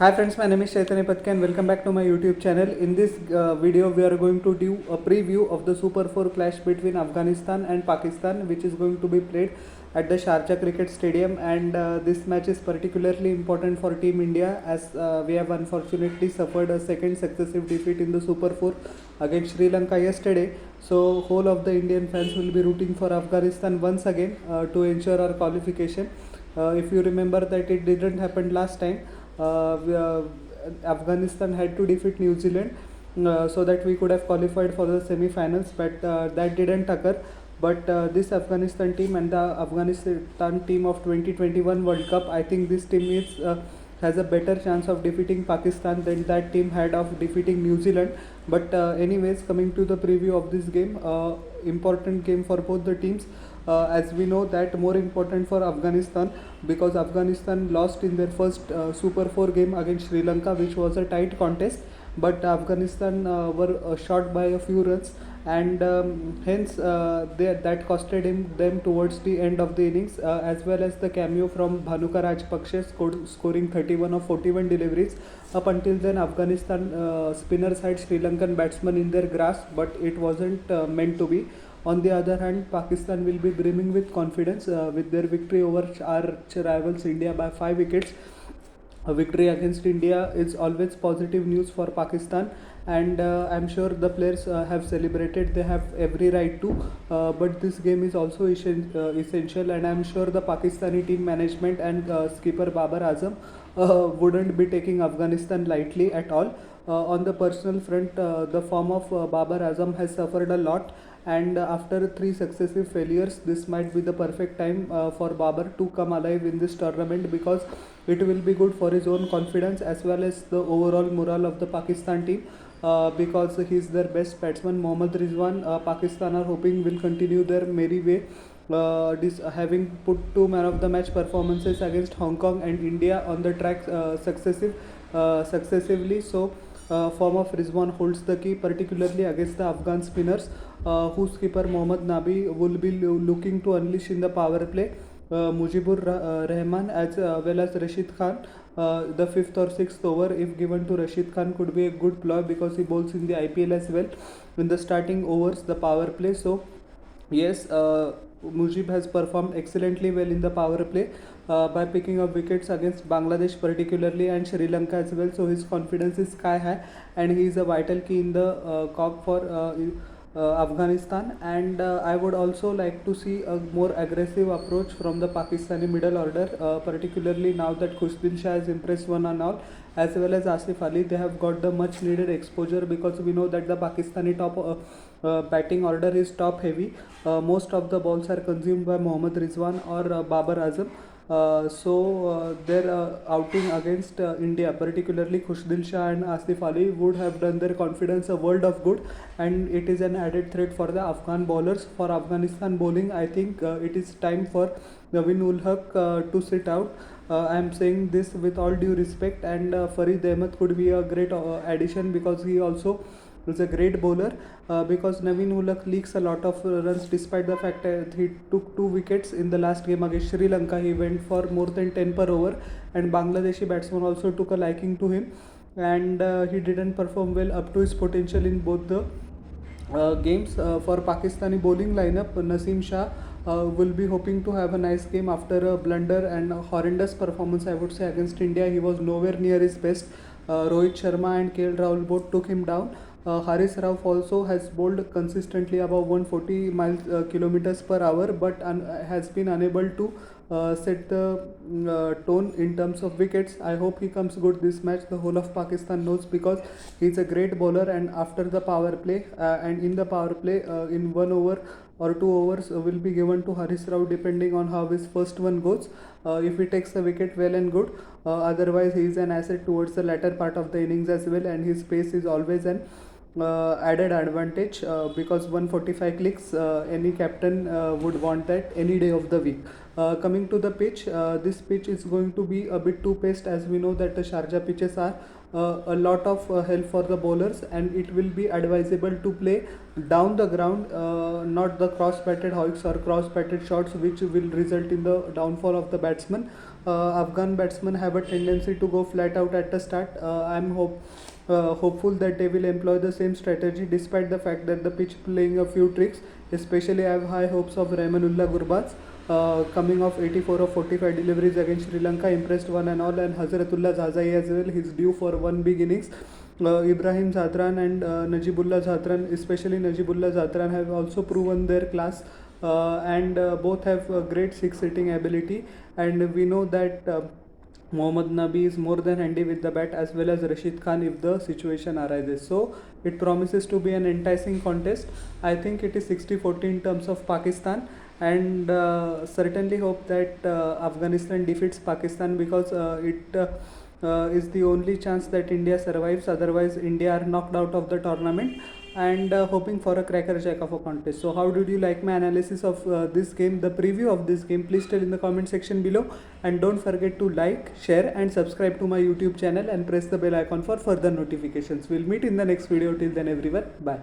Hi friends, my name is Chaitanya Patke and welcome back to my YouTube channel. In this video, we are going to do a preview of the Super 4 clash between Afghanistan and Pakistan, which is going to be played at the Sharjah Cricket Stadium. And this match is particularly important for Team India as we have unfortunately suffered a second successive defeat in the Super 4 against Sri Lanka yesterday. So whole of the Indian fans will be rooting for Afghanistan once again to ensure our qualification. If you remember that it didn't happen last time, Afghanistan had to defeat New Zealand so that we could have qualified for the semi-finals, but that didn't occur. But this Afghanistan team and the Afghanistan team of 2021 World Cup, I think this team is has a better chance of defeating Pakistan than that team had of defeating New Zealand. But anyways, coming to the preview of this game, important game for both the teams. As we know that more important for Afghanistan because Afghanistan lost in their first Super 4 game against Sri Lanka, which was a tight contest, but Afghanistan were short by a few runs, and hence that costed them towards the end of the innings, as well as the cameo from Bhanuka Rajpakshe scoring 31 of 41 deliveries. Up until then, Afghanistan spinners had Sri Lankan batsmen in their grasp, but it wasn't meant to be. On the other hand, Pakistan will be brimming with confidence with their victory over arch rivals India by 5 wickets. A victory against India is always positive news for Pakistan, and I'm sure the players have celebrated. They have every right to, but this game is also essential, and I'm sure the Pakistani team management and skipper Babar Azam wouldn't be taking Afghanistan lightly at all. On the personal front, the form of Babar Azam has suffered a lot, and after three successive failures, this might be the perfect time for Babar to come alive in this tournament because it will be good for his own confidence as well as the overall morale of the Pakistan team. Because he's their best batsman, Mohammad Rizwan. Pakistan are hoping will continue their merry way, having put two man of the match performances against Hong Kong and India on the track successively. So form of Rizwan holds the key, particularly against the Afghan spinners, whose skipper Mohammad Nabi will be looking to unleash in the power play. Mujibur Rahman as well as Rashid Khan. The fifth or sixth over, if given to Rashid Khan, could be a good ploy because he bowls in the IPL as well in the starting overs, the power play. So yes, Mujib has performed excellently well in the power play by picking up wickets against Bangladesh particularly and Sri Lanka as well. So his confidence is sky high, and he is a vital key in the cog for Afghanistan. And I would also like to see a more aggressive approach from the Pakistani middle order, particularly now that Khushdin Shah has impressed one and all, as well as Asif Ali. They have got the much needed exposure because we know that the Pakistani top batting order is top heavy. Most of the balls are consumed by Mohammad Rizwan or Babar Azam. So their outing against India, particularly Khushdin Shah and Asif Ali, would have done their confidence a world of good, and it is an added threat for the Afghan bowlers. For Afghanistan bowling, I think it is time for Naveen ul Haq to sit out. I am saying this with all due respect, and Farid Ahmed could be a great addition because he also is a great bowler, because Naveen ul Haq leaks a lot of runs despite the fact that he took two wickets in the last game against Sri Lanka. He went for more than 10 per over, and Bangladeshi batsmen also took a liking to him, and he didn't perform well up to his potential in both the games. For Pakistani bowling lineup, Naseem Shah will be hoping to have a nice game after a blunder and a horrendous performance, I would say, against India. He was nowhere near his best. Rohit Sharma and KL Rahul both took him down. Haris Rauf also has bowled consistently above 140 kilometers per hour, but has been unable to set the tone in terms of wickets. I hope he comes good this match. The whole of Pakistan knows because he's a great bowler, and after the power play and in the power play, in 1 over or 2 overs will be given to Haris Rauf depending on how his first one goes. If he takes the wicket, well and good. Otherwise, he is an asset towards the latter part of the innings as well, and his pace is always an added advantage because 145 clicks, any captain would want that any day of the week. Coming to the pitch, this pitch is going to be a bit too paced, as we know that the Sharjah pitches are a lot of help for the bowlers, and it will be advisable to play down the ground, not the cross batted hoiks or cross batted shots, which will result in the downfall of the batsman. Afghan batsmen have a tendency to go flat out at the start. I'm hopeful that they will employ the same strategy, despite the fact that the pitch playing a few tricks. Especially I have high hopes of Rahmanullah Gurbaz, coming off 84 of 45 deliveries against Sri Lanka, impressed one and all, and Hazratullah Zazai as well. He's due for one big innings. Ibrahim Zadran and Najibullah Zadran, especially Najibullah Zadran, have also proven their class, and both have great six hitting ability, and we know that Mohammad Nabi is more than handy with the bat, as well as Rashid Khan if the situation arises. So it promises to be an enticing contest. I think it is 60-40 in terms of Pakistan, and certainly hope that Afghanistan defeats Pakistan, because it is the only chance that India survives. Otherwise, India are knocked out of the tournament, and hoping for a cracker jack of a contest. So how did you like my analysis of this game, the preview of this game? Please tell in the comment section below, and don't forget to like, share and subscribe to my YouTube channel, and press the bell icon for further notifications. We'll meet in the next video. Till then everyone, bye.